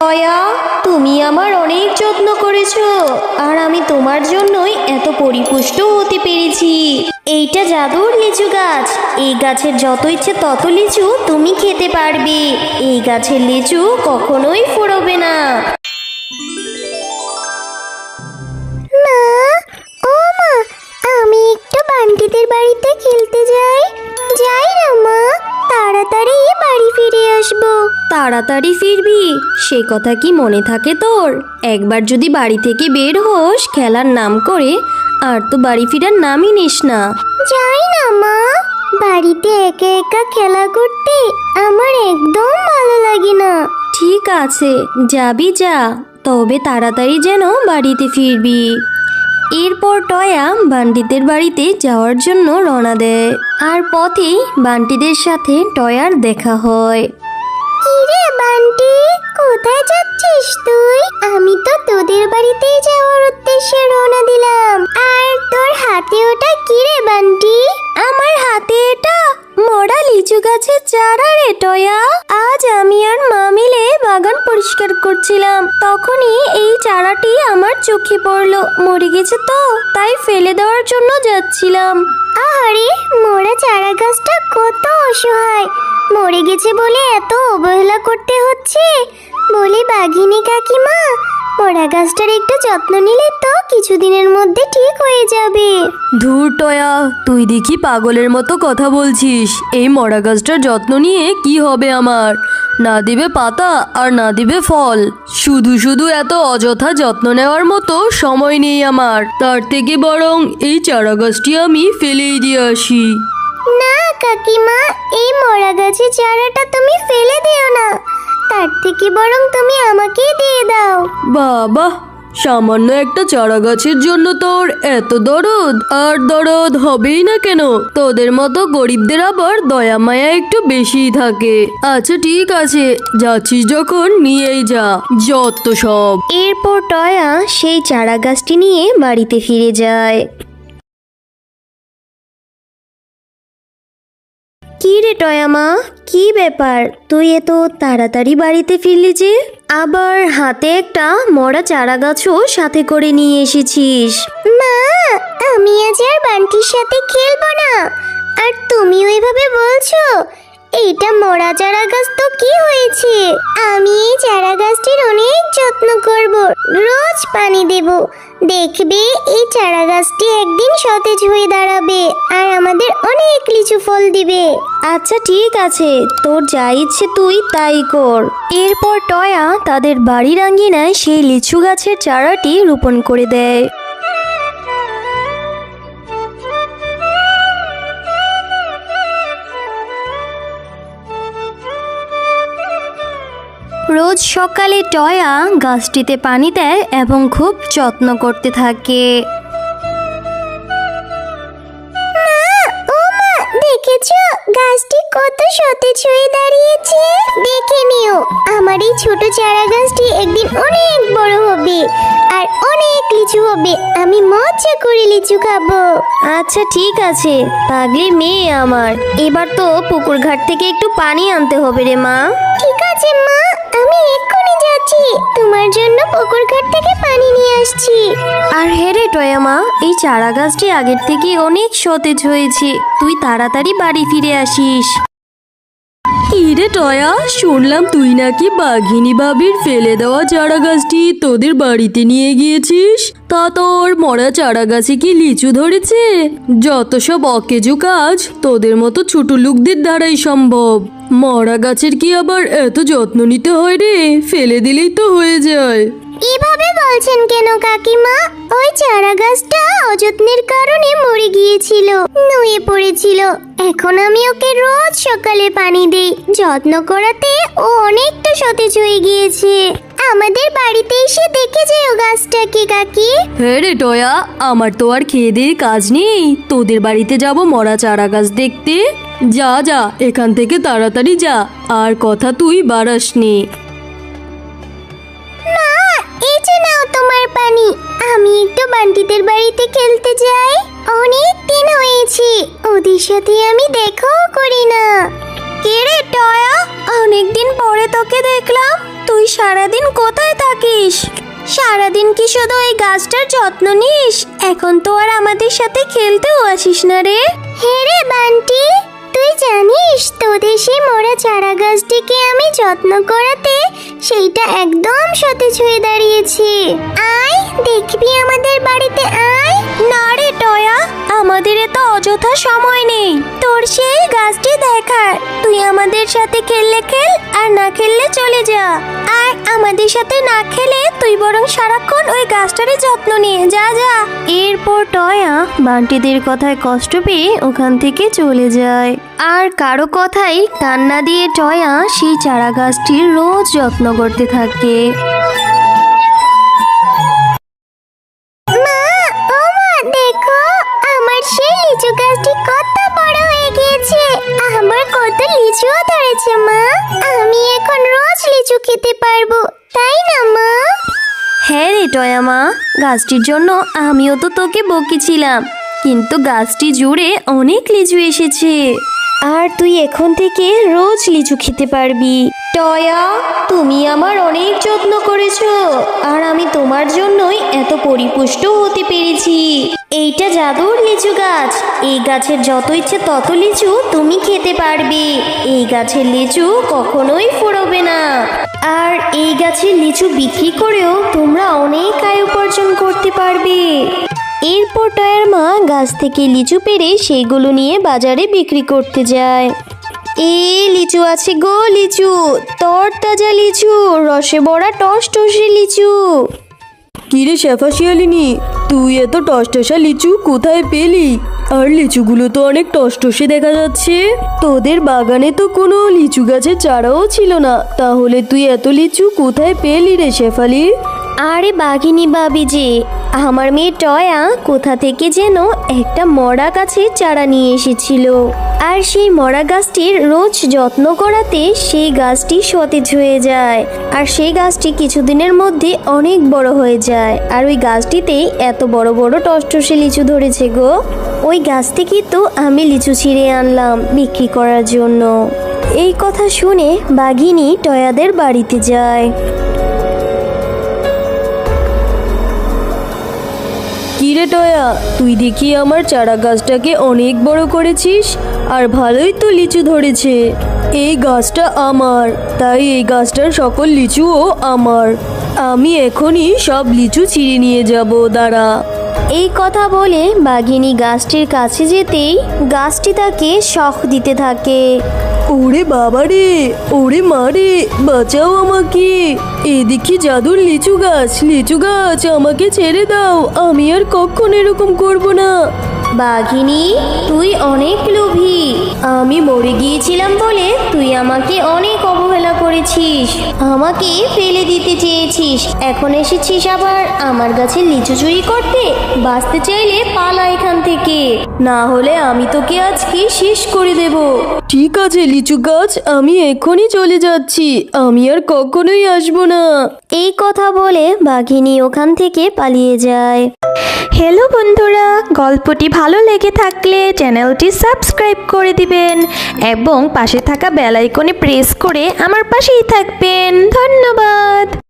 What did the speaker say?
দয়া, তুমি আমার অনেক যত্ন করেছো, আর আমি তোমার জন্যই এত পরিপুষ্ট হতে পেরেছি। এইটা জাদুর লিচু গাছ। এই গাছের যত ইচ্ছে তত লিচু তুমি খেতে পারবে। এই গাছের লিচু কখনোই ফুরোবে না। মা, ও মা, আমি একটু বান্টিদের বাড়িতে খেলতে যাই। যাই না মা, তাড়াতাড়ি বাড়ি ফিরে আসবো। তাড়াতাড়ি ফিরবি? সে কথা কি মনে থাকে তোর? একবার যদি বাড়ি থেকে বের হোস খেলার নাম করে, আর তো বাড়ি ফিরার নামই নিস না। যাই না মা, বাড়িতে একা একা খেলা করতে আমার একদম ভালো লাগে না। ঠিক আছে, যাবি যা, তবে তাড়াতাড়ি যেন বাড়িতে ফিরবি। এরপর টয়া বান্টিদের বাড়িতে যাওয়ার জন্য রওনা দেয়, আর পথেই বান্টিদের সাথে টয়ার দেখা হয়। কিরে বান্টি, কোথায় যাচ্ছিস তুই? আমি তো তোদের বাড়িতেই যাওয়ার উদ্দেশ্যে রওনা দিলাম। আর তোর হাতে ওটা কিরে বান্টি? আমার হাতে এটা মরা লিচু গাছের চারা রে টয়া। আজ আমি আর মা মিলে বাগান পরিষ্কার করছিলাম, তখনই এই চারাটি আমার চোখে পড়লো। মরে গেছে তো, তাই ফেলে দেওয়ার জন্য যাচ্ছিলাম। আরে, মোরা চারা গাছটা কত অসহায়, মরে গেছে বলে এত অবহেলা করতে হচ্ছে। বলি বাঘিনী কাকিমা, মোরা গাছটার একটু যত্ন নিলে তো কিছুদিনের মধ্যে ঠিক হয়ে যাবে। ধুর টয়া, তুই দেখি পাগলের মতো কথা বলছিস। এই মরা গাছটার যত্ন নিয়ে কি হবে আমার? না দিবে পাতা আর না দিবে ফল। শুধু শুধু এত অযথা যত্ন নেওয়ার মতো সময় নেই আমার। তার থেকে বরং এই চারা গাছটি আমি ফেলেই দিয়ে আসি। না কাকিমা, এই মরা গাছের চারাটা তুমি ফেলে দিও না, তার থেকে বরং তুমি আমাকেই দিয়ে দাও। বাবা, সামান্য একটা চারা গাছের জন্য তোর এত দরদ? আর দরদ হবেই না কেন? তোদের মতো গরিবদের আবার দয়া মায়া একটু বেশিই থাকে। আচ্ছা ঠিক আছে, যাচ্ছিস যখন নিয়েই যা, যত সব। এরপর টয়া সেই চারা গাছটি নিয়ে বাড়িতে ফিরে যায়। কি রে টয়া মা, কি ব্যাপার? তুই এত তাড়াতাড়ি বাড়িতে ফিরলি যে? আবার হাতে একটা মরা চারা গাছও সাথে করে নিয়ে এসেছিস। মা, আমি আজ আর বান্টির সাথে খেলবো না। আর তুমি ওইভাবে বলছো? এইটা মরা চারা গাছ তো কি হয়েছে? আমি এই চারা গাছটির অনেক যত্ন করব, রোজ পানি দেব। দেখবে এই চারা গাছটি একদিন সতেজ হয়ে দাঁড়াবে আর আমাদের অনেক লিচু ফল দিবে। আচ্ছা ঠিক আছে, তোর যা ইচ্ছে তুই তাই কর। এরপর টয়া তাদের বাড়ির আঙ্গিনায় সেই লিচু গাছের চারাটি রোপণ করে দেয়। রোজ সকালে টয়া গাছটিতে পানি দেয় এবং খুব যত্ন করতে থাকে। ও মা, দেখেছো গাছটি কত সতেজ হয়ে দাঁড়িয়েছে? দেখে নিও, আমার এই ছোট চারা গাছটি একদিন অনেক বড় হবে আর অনেক লিচু হবে। আমি মজা করে লিচু খাবো। আচ্ছা ঠিক আছে, পাগলি মেয়ে আমার। এবার তো পুকুর ঘাট থেকে একটু পানি আনতে হবে রে মা। ঠিক আছে মা, আমি এক্ষুনি যাচ্ছি, তোমার জন্য পুকুর ঘাট থেকে পানি নিয়ে আসছি। আর হেরে টয়া মা, এই চারা গাছটি আগের থেকে অনেক সতেজ হয়েছে। তুই তাড়াতাড়ি বাড়ি ফিরে আসিস। কি রে টয়া, শুনলাম তুই নাকি বাঘিনী ভাবির ফেলে দেওয়া চারা গাছটি তোদের বাড়িতে নিয়ে গিয়েছিস। তা তোর মরা চারা গাছে কি লিচু ধরেছে? যত সব অকেজো কাজ তোদের মতো ছোট লোকদের দ্বারাই সম্ভব। মরা গাছের কি আবার এত যত্ন নিতে হয় রে? ফেলে দিলেই তো হয়ে যায়। এভাবে বলছেন কেন কাকিমা? ওই চারা গাছটা অযত্নের কারণে মরে গিয়েছিল, নুয়ে পড়েছিল। এখন আমি ওকে রোজ সকালে পানি দেই, যত্ন করাতে ও অনেকটা সতেজ হয়ে গিয়েছে। আমাদের বাড়িতে এসে দেখে যেও গাছটাকে কাকি। হ্যাঁ রে টয়া, আমার তো আর খেয়ে দিয়ে কাজ নেই, তোদের বাড়িতে যাব মরা চারা গাছ দেখতে। যা যা, এখান থেকে তাড়াতাড়ি যা, আর কথা তুই বাড়াস নে। মা, এই যে নাও তোমার পানি। আমি একটু বান্টিদের বাড়িতে খেলতে যাই, অনেক দিন হয়েছে ওদের সাথে আমি দেখাও করি না। কে রে টয়া, অনেকদিন পরে তোকে দেখলাম। তুই সারাদিন কোথায় থাকিস? সারাদিন কি শুধু ওই গাছটার যত্ন নিস? এখন তো আর আমাদের সাথে খেলতেও আসিস না রে। হ্যাঁ রে বান্টি, তুই জানিস তোদের সেই মরা চারা গাছটিকে আমি যত্ন করাতে সেইটা একদম সতেজ হয়ে দাঁড়িয়েছে। আয় দেখবি আমাদের বাড়িতে আয়। না রে টয়া, আমাদের এত অযথা সময় নেই তোর সেই গাছটি দেখার। তুই আমাদের সাথে খেললে খেল, আর না খেললে চলে যা। আর আমাদের সাথে না খেলে তুই বরং সারাক্ষণ ওই গাছটারই যত্ন নিয়ে যা যা। এরপর টয়া বান্টিদের কথায় কষ্ট পেয়ে ওখান থেকে চলে যায়। আর কারো কথাই কান না দিয়ে টয়া সেই চারা গাছটির রোজ যত্ন করতে থাকে। মা, ও মা, দেখো আমার সেই লিচু গাছটি কত বড় হয়ে গিয়েছে। আমার কত লিচুও ধরেছে মা। আমি এখন রোজ লিচু খেতে পারবো, তাই না মা? হ্যাঁ রে টয়া মা, গাছটির জন্য আমিও তো তোকে বকেছিলাম, কিন্তু গাছটি জুড়ে অনেক লিচু এসেছে। আর তুই এখন থেকে রোজ লিচু খেতে পারবি। টয়া, তুমি আমার অনেক যত্ন করেছো, আর আমি তোমার জন্যই এত পরিপুষ্ট হতে পেরেছি। এইটা জাদুর লিচু গাছ। এই গাছের যত ইচ্ছে তত লিচু তুমি খেতে পারবে। এই গাছের লিচু কখনোই ফুরোবে না। আর এই গাছের লিচু বিক্রি করেও তোমরা অনেক আয় উপার্জন করতে পারবে। এরপর টয়ার মা গাছ থেকে লিচু পেড়ে সেইগুলো নিয়ে বাজারে বিক্রি করতে যায়। লিচু আছে গো, লিচু, তরতাজা লিচু, রসে ভরা টসটসে লিচু। কিরে শেফা শিয়ালিনী, তুই এত টসটসা লিচু কোথায় পেলি? আর লিচুগুলো তো অনেক টসটসে দেখা যাচ্ছে। তোদের বাগানে তো কোনো লিচু গাছের চারাও ছিল না, তাহলে তুই এত লিচু কোথায় পেলি রে শেফালি? আরে বাঘিনী ভাবি যে, আমার মেয়ে টয়া কোথা থেকে যেন একটা মরা গাছের চারা নিয়ে এসেছিল। আর সেই মরা গাছটির রোজ যত্ন করাতে সেই গাছটি সতেজ হয়ে যায়। আর সেই গাছটি কিছুদিনের মধ্যে অনেক বড় হয়ে যায়। আর ওই গাছটিতেই এত বড় বড় টসটসে লিচু ধরেছে গো। ওই গাছ থেকে তো আমি লিচু ছিঁড়ে আনলাম বিক্রি করার জন্য। এই কথা শুনে বাঘিনী টয়াদের বাড়িতে যায়। কিরে টয়া, তুই দেখি আমার চারা গাছটাকে অনেক বড় করেছিস, আর ভালোই তো লিচু ধরেছে। এই গাছটা আমার, তাই এই গাছটার সকল লিচুও আমার। আমি এখনই সব লিচু ছিঁড়ে নিয়ে যাব, দাঁড়া। এই কথা বলে বাঘিনী গাছটির কাছে যেতেই গাছটি তাকে শখ দিতে থাকে। ওরে বাবা রে, ওরে মা রে, বাঁচাও আমাকে। এদিকে জাদুর লিচু গাছ, লিচু গাছ, আমাকে ছেড়ে দাও। আমি আর কখনো এরকম করব না। বাঘিনী, তুই অনেক লোভী। আমি মরে গিয়েছিলাম বলে তুই আমাকে অনেক অবহেলা করেছিস, আমাকে ফেলে দিতে চেয়েছিস। এখন এসেছিস আবার আমার গাছে লিচু চুরি করতে? বাঁচতে চাইলে পালা এখান থেকে, না হলে আমি তোকে আজকে শেষ করে দেব। ঠিক আছে লিচু গাছ, আমি এখনই চলে যাচ্ছি। আমি আর কখনোই আসবো না। এই কথা বলে বাঘিনী ওখান থেকে পালিয়ে যায়। হ্যালো বন্ধুরা, গল্পটি ভালো লেগে থাকলে চ্যানেলটি সাবস্ক্রাইব করে দিবেন এবং পাশে থাকা বেল আইকনে প্রেস করে আমার পাশেই থাকবেন। ধন্যবাদ।